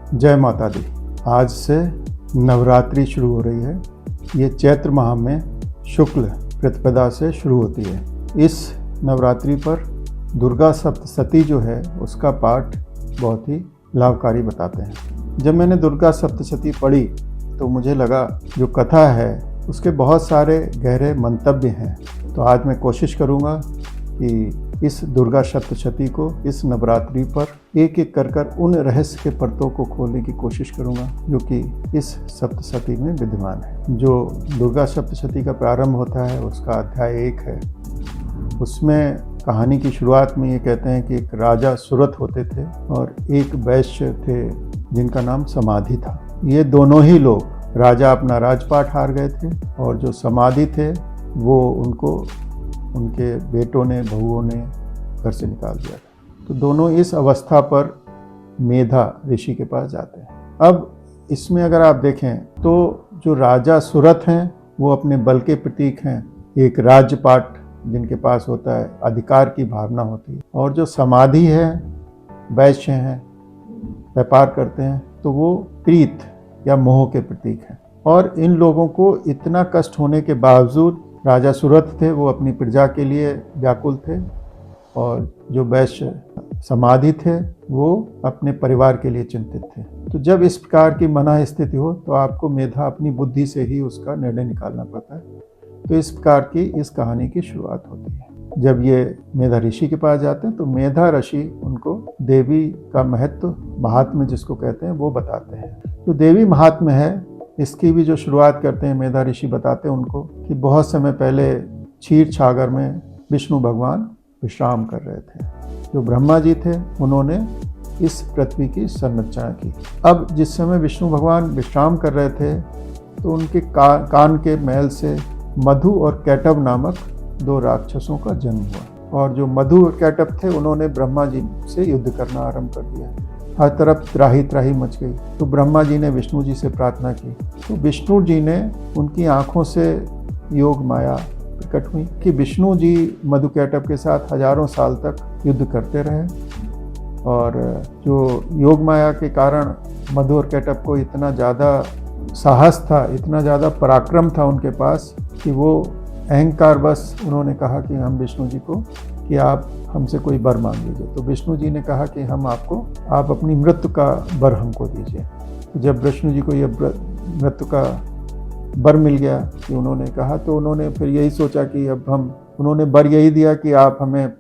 जय माता दी। आज से नवरात्रि शुरू हो रही है। ये चैत्र माह में शुक्ल प्रतिपदा से शुरू होती है। इस नवरात्रि पर दुर्गा सप्तशती जो है उसका पाठ बहुत ही लाभकारी बताते हैं। जब मैंने दुर्गा सप्तशती पढ़ी तो मुझे लगा जो कथा है उसके बहुत सारे गहरे मंतव्य हैं। तो आज मैं कोशिश करूँगा कि इस दुर्गा सप्तशती को इस नवरात्रि पर एक एक कर उन रहस्य के परतों को खोलने की कोशिश करूंगा जो कि इस सप्तशती में विद्यमान है। जो दुर्गा सप्तशती का प्रारंभ होता है उसका अध्याय 1 है। उसमें कहानी की शुरुआत में ये कहते हैं कि एक राजा सुरथ होते थे और एक वैश्य थे जिनका नाम समाधि था। ये दोनों ही लोग, राजा अपना राजपाट हार गए थे और जो समाधि थे वो उनको उनके बेटों ने, बहुओं ने घर से निकाल दिया था। तो दोनों इस अवस्था पर मेधा ऋषि के पास जाते हैं। अब इसमें अगर आप देखें तो जो राजा सुरथ हैं वो अपने बल के प्रतीक हैं। एक राज्यपाट जिनके पास होता है, अधिकार की भावना होती है। और जो समाधि है, वैश्य हैं, व्यापार करते हैं, तो वो प्रीत या मोह के प्रतीक हैं। और इन लोगों को इतना कष्ट होने के बावजूद राजा सुरथ थे वो अपनी प्रजा के लिए व्याकुल थे और जो वैश्य समाधि थे वो अपने परिवार के लिए चिंतित थे। तो जब इस प्रकार की मना स्थिति हो तो आपको मेधा अपनी बुद्धि से ही उसका निर्णय निकालना पड़ता है। तो इस प्रकार की इस कहानी की शुरुआत होती है। जब ये मेधा ऋषि के पास जाते हैं तो मेधा ऋषि उनको देवी का महत्व, महात्म्य जिसको कहते हैं, वो बताते हैं। तो देवी महात्म्य है, इसकी भी जो शुरुआत करते हैं मेधा ऋषि बताते हैं उनको कि बहुत समय पहले क्षीर सागर में विष्णु भगवान विश्राम कर रहे थे। जो ब्रह्मा जी थे उन्होंने इस पृथ्वी की संरचना की। अब जिस समय विष्णु भगवान विश्राम कर रहे थे तो उनके कान के मैल से मधु और कैटभ नामक 2 राक्षसों का जन्म हुआ। और जो मधु और कैटभ थे उन्होंने ब्रह्मा जी से युद्ध करना आरंभ कर दिया। हर तरफ त्राही त्राही मच गई। तो ब्रह्मा जी ने विष्णु जी से प्रार्थना की तो विष्णु जी ने, उनकी आंखों से योग माया प्रकट हुई कि विष्णु जी मधु कैटभ के साथ हजारों साल तक युद्ध करते रहे। और जो योग माया के कारण मधु और कैटभ को इतना ज़्यादा साहस था, इतना ज़्यादा पराक्रम था उनके पास कि वो अहंकार बस उन्होंने कहा कि हम विष्णु जी को कि आप हमसे कोई वर मांग लीजिए। तो विष्णु जी ने कहा कि हम आप अपनी मृत्यु का वर हमको दीजिए। तो जब विष्णु जी को ये मृत्यु का वर मिल गया कि उन्होंने कहा, तो उन्होंने फिर यही सोचा कि अब उन्होंने वर यही दिया कि आप हमें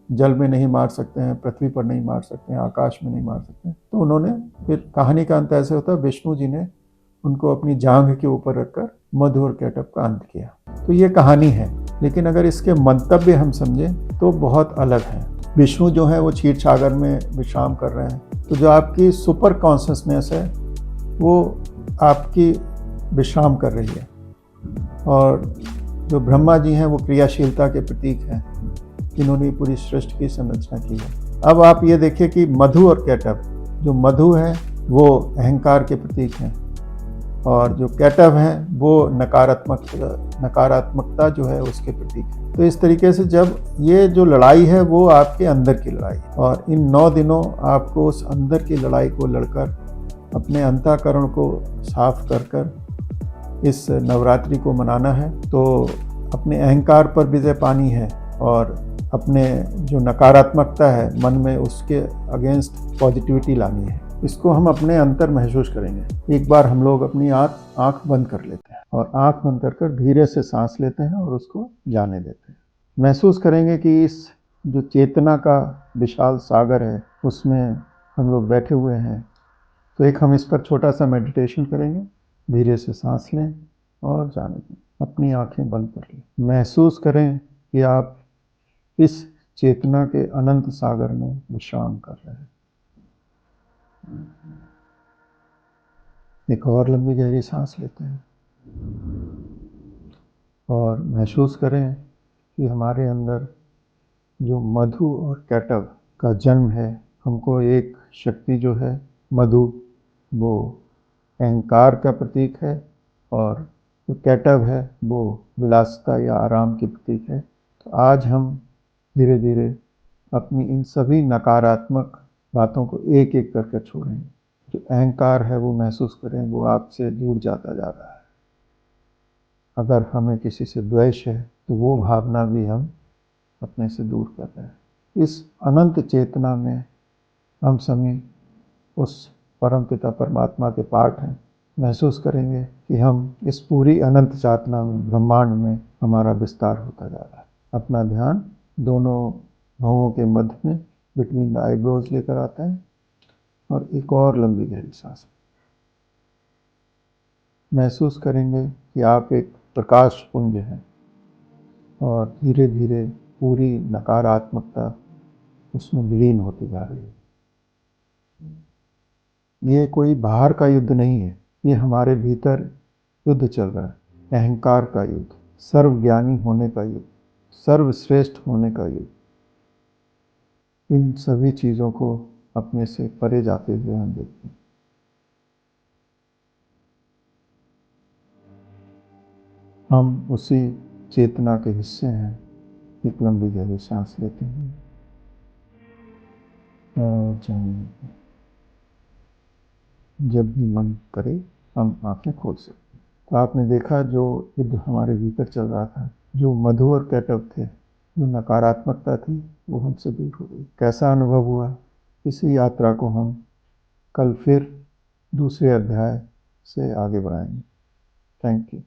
जल में नहीं मार सकते हैं, पृथ्वी पर नहीं मार सकते हैं, आकाश में नहीं मार सकते हैं। तो उन्होंने फिर, कहानी का अंत ऐसे होता है, विष्णु जी ने उनको अपनी जांघ के ऊपर रखकर मधु और कैटभ का अंत किया। तो ये कहानी है, लेकिन अगर इसके मंतव्य हम समझें तो बहुत अलग है। विष्णु जो है वो क्षीर सागर में विश्राम कर रहे हैं। तो जो आपकी सुपर कॉन्शसनेस है वो आपकी विश्राम कर रही है। और जो ब्रह्मा जी हैं वो क्रियाशीलता के प्रतीक हैं जिन्होंने पूरी सृष्टि की संरचना की है। अब आप ये देखिए कि मधु और कैटभ, जो मधु है वो अहंकार के प्रतीक हैं और जो कैटभ हैं वो नकारात्मकता जो है उसके प्रतीक है। तो इस तरीके से जब ये जो लड़ाई है वो आपके अंदर की लड़ाई है और इन 9 दिनों आपको उस अंदर की लड़ाई को लड़कर अपने अंतःकरण को साफ कर इस नवरात्रि को मनाना है। तो अपने अहंकार पर विजय पानी है और अपने जो नकारात्मकता है मन में, उसके अगेंस्ट पॉजिटिविटी लानी है। इसको हम अपने अंतर महसूस करेंगे। एक बार हम लोग अपनी आँख बंद कर लेते हैं और आँख बंद कर धीरे से सांस लेते हैं और उसको जाने देते हैं। महसूस करेंगे कि इस जो चेतना का विशाल सागर है उसमें हम लोग बैठे हुए हैं। तो एक हम इस पर छोटा सा मेडिटेशन करेंगे। धीरे से सांस लें और जाने दें। अपनी आँखें बंद कर लें। महसूस करें कि आप इस चेतना के अनंत सागर में विश्राम कर रहे हैं। एक और लंबी गहरी सांस लेते हैं और महसूस करें कि हमारे अंदर जो मधु और कैटभ का जन्म है, हमको एक शक्ति जो है मधु, वो अहंकार का प्रतीक है और जो कैटभ है वो विलासिता या आराम की प्रतीक है। तो आज हम धीरे धीरे अपनी इन सभी नकारात्मक बातों को एक एक करके छोड़ेंगे। जो अहंकार है वो महसूस करें वो आपसे दूर जाता जा रहा है। अगर हमें किसी से द्वेष है तो वो भावना भी हम अपने से दूर कर रहे हैं। इस अनंत चेतना में हम सभी उस परम पिता परमात्मा के पार्ट हैं। महसूस करेंगे कि हम इस पूरी अनंत चेतना में, ब्रह्मांड में हमारा विस्तार होता जा रहा है। अपना ध्यान दोनों भवों के मध्य में बिटवीन द आईब्रोज लेकर आता है और एक और लंबी गहरी सांस। महसूस करेंगे कि आप एक प्रकाश पुंज हैं और धीरे धीरे पूरी नकारात्मकता उसमें विलीन होती जा रही है। ये कोई बाहर का युद्ध नहीं है, ये हमारे भीतर युद्ध चल रहा है। अहंकार का युद्ध, सर्वज्ञानी होने का युद्ध, सर्वश्रेष्ठ होने का युद्ध। इन सभी चीज़ों को अपने से परे जाते हुए हम देखते हैं। हम उसी चेतना के हिस्से हैं। एक लंबी गहरी सांस लेते हैं और जब भी मन करे हम आंखें खोल सकते हैं। तो आपने देखा जो युद्ध हमारे भीतर चल रहा था, जो मधु और कैटव थे, जो नकारात्मकता थी, वो हमसे दूर हो गई। कैसा अनुभव हुआ? इसी यात्रा को हम कल फिर दूसरे अध्याय से आगे बढ़ाएंगे। Thank you.